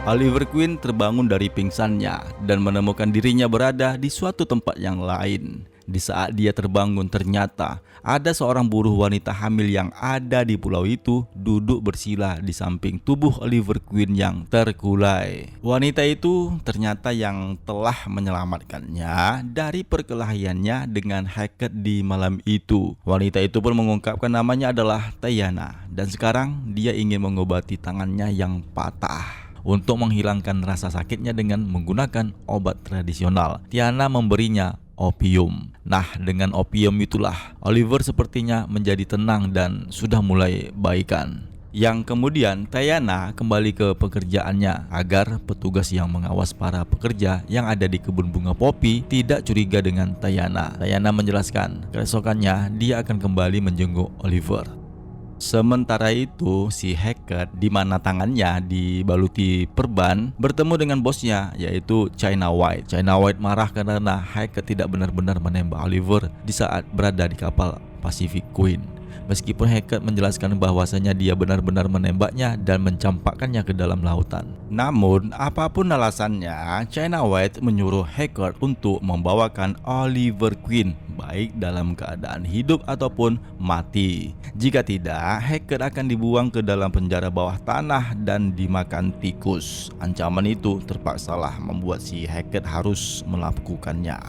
Oliver Queen terbangun dari pingsannya dan menemukan dirinya berada di suatu tempat yang lain. Di saat dia terbangun, ternyata ada seorang buruh wanita hamil yang ada di pulau itu duduk bersila di samping tubuh Oliver Queen yang terkulai. Wanita itu ternyata yang telah menyelamatkannya dari perkelahiannya dengan Hackett di malam itu. Wanita itu pun mengungkapkan namanya adalah Tayana, dan sekarang dia ingin mengobati tangannya yang patah untuk menghilangkan rasa sakitnya dengan menggunakan obat tradisional. Tiana memberinya opium. Nah, dengan opium itulah Oliver sepertinya menjadi tenang dan sudah mulai baikan. Yang kemudian Tayana kembali ke pekerjaannya agar petugas yang mengawas para pekerja yang ada di kebun bunga popi tidak curiga dengan Tayana. Tayana menjelaskan keesokannya dia akan kembali menjenguk Oliver. Sementara itu, si Hackett di mana tangannya dibaluti perban bertemu dengan bosnya yaitu China White. China White marah karena Hackett tidak benar-benar menembak Oliver di saat berada di kapal Pacific Queen. Meskipun Hackett menjelaskan bahwasanya dia benar-benar menembaknya dan mencampakkannya ke dalam lautan. Namun, apapun alasannya, China White menyuruh Hackett untuk membawakan Oliver Queen, baik dalam keadaan hidup ataupun mati. Jika tidak, Hackett akan dibuang ke dalam penjara bawah tanah dan dimakan tikus. Ancaman itu terpaksalah membuat si Hackett harus melakukannya.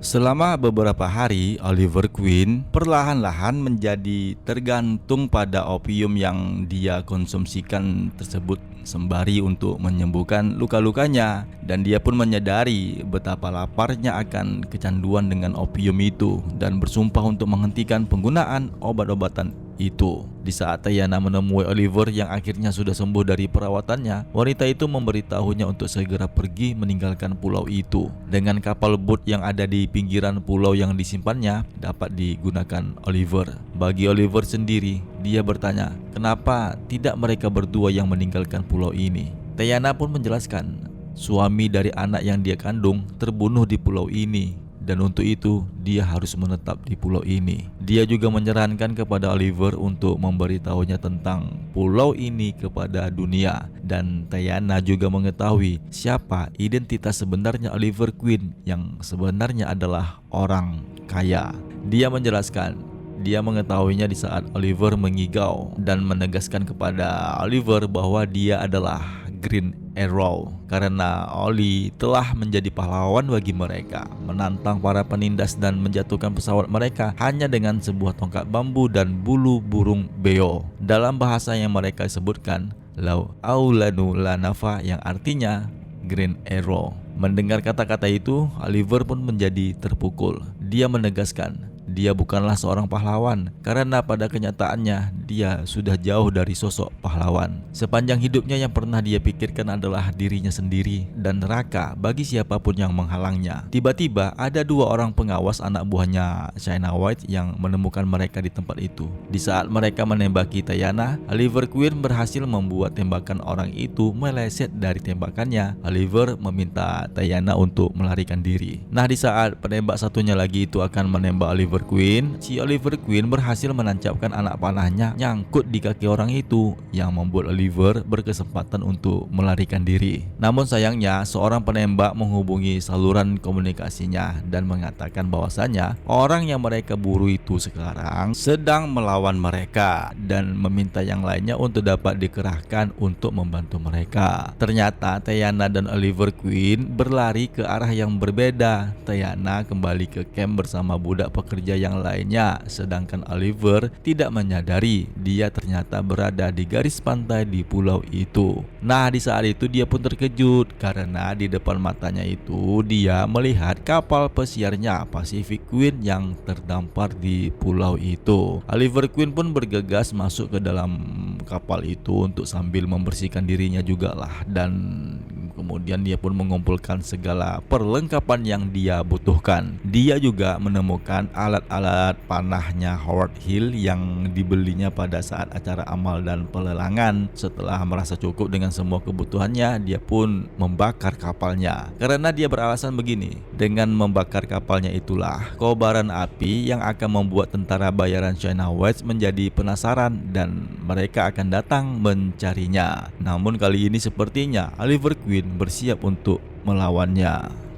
Selama beberapa hari, Oliver Queen perlahan-lahan menjadi tergantung pada opium yang dia konsumsikan tersebut sembari untuk menyembuhkan luka-lukanya, dan dia pun menyadari betapa laparnya akan kecanduan dengan opium itu dan bersumpah untuk menghentikan penggunaan obat-obatan itu. Di saat Tayana menemui Oliver yang akhirnya sudah sembuh dari perawatannya, wanita itu memberitahunya untuk segera pergi meninggalkan pulau itu. Dengan kapal boat yang ada di pinggiran pulau yang disimpannya dapat digunakan Oliver. Bagi Oliver sendiri, dia bertanya, kenapa tidak mereka berdua yang meninggalkan pulau ini? Tayana pun menjelaskan, suami dari anak yang dia kandung terbunuh di pulau ini, dan untuk itu dia harus menetap di pulau ini. Dia juga menyarankan kepada Oliver untuk memberitahunya tentang pulau ini kepada dunia, dan Tayana juga mengetahui siapa identitas sebenarnya Oliver Queen yang sebenarnya adalah orang kaya. Dia menjelaskan dia mengetahuinya di saat Oliver mengigau dan menegaskan kepada Oliver bahwa dia adalah Green Arrow karena Oli telah menjadi pahlawan bagi mereka, menantang para penindas dan menjatuhkan pesawat mereka hanya dengan sebuah tongkat bambu dan bulu burung beo. Dalam bahasa yang mereka sebutkan Lau Aulanu Lanafa, yang artinya Green Arrow. Mendengar kata-kata itu, Oliver pun menjadi terpukul. Dia menegaskan dia bukanlah seorang pahlawan karena pada kenyataannya dia sudah jauh dari sosok pahlawan. Sepanjang hidupnya yang pernah dia pikirkan adalah dirinya sendiri dan neraka bagi siapapun yang menghalangnya. Tiba-tiba ada dua orang pengawas anak buahnya China White yang menemukan mereka di tempat itu. Di saat mereka menembaki Tayana, Oliver Queen berhasil membuat tembakan orang itu meleset dari tembakannya. Oliver meminta Tayana untuk melarikan diri. Nah, di saat penembak satunya lagi itu akan menembak Oliver Queen, si Oliver Queen berhasil menancapkan anak panahnya nyangkut di kaki orang itu yang membuat Oliver berkesempatan untuk melarikan diri. Namun sayangnya seorang penembak menghubungi saluran komunikasinya dan mengatakan bahwasanya orang yang mereka buru itu sekarang sedang melawan mereka dan meminta yang lainnya untuk dapat dikerahkan untuk membantu mereka. Ternyata Tayana dan Oliver Queen berlari ke arah yang berbeda. Tayana kembali ke camp bersama budak pekerja yang lainnya, sedangkan Oliver tidak menyadari dia ternyata berada di garis pantai di pulau itu. Nah, di saat itu dia pun terkejut karena di depan matanya itu dia melihat kapal pesiarnya Pacific Queen yang terdampar di pulau itu. Oliver Queen pun bergegas masuk ke dalam kapal itu untuk sambil membersihkan dirinya juga lah, dan kemudian dia pun mengumpulkan segala perlengkapan yang dia butuhkan. Dia juga menemukan alat-alat panahnya Howard Hill yang dibelinya pada saat acara amal dan pelelangan. Setelah merasa cukup dengan semua kebutuhannya, dia pun membakar kapalnya. Karena dia beralasan begini, dengan membakar kapalnya itulah kobaran api yang akan membuat tentara bayaran China White menjadi penasaran dan mereka akan datang mencarinya. Namun kali ini sepertinya Oliver Queen bersiap untuk melawannya.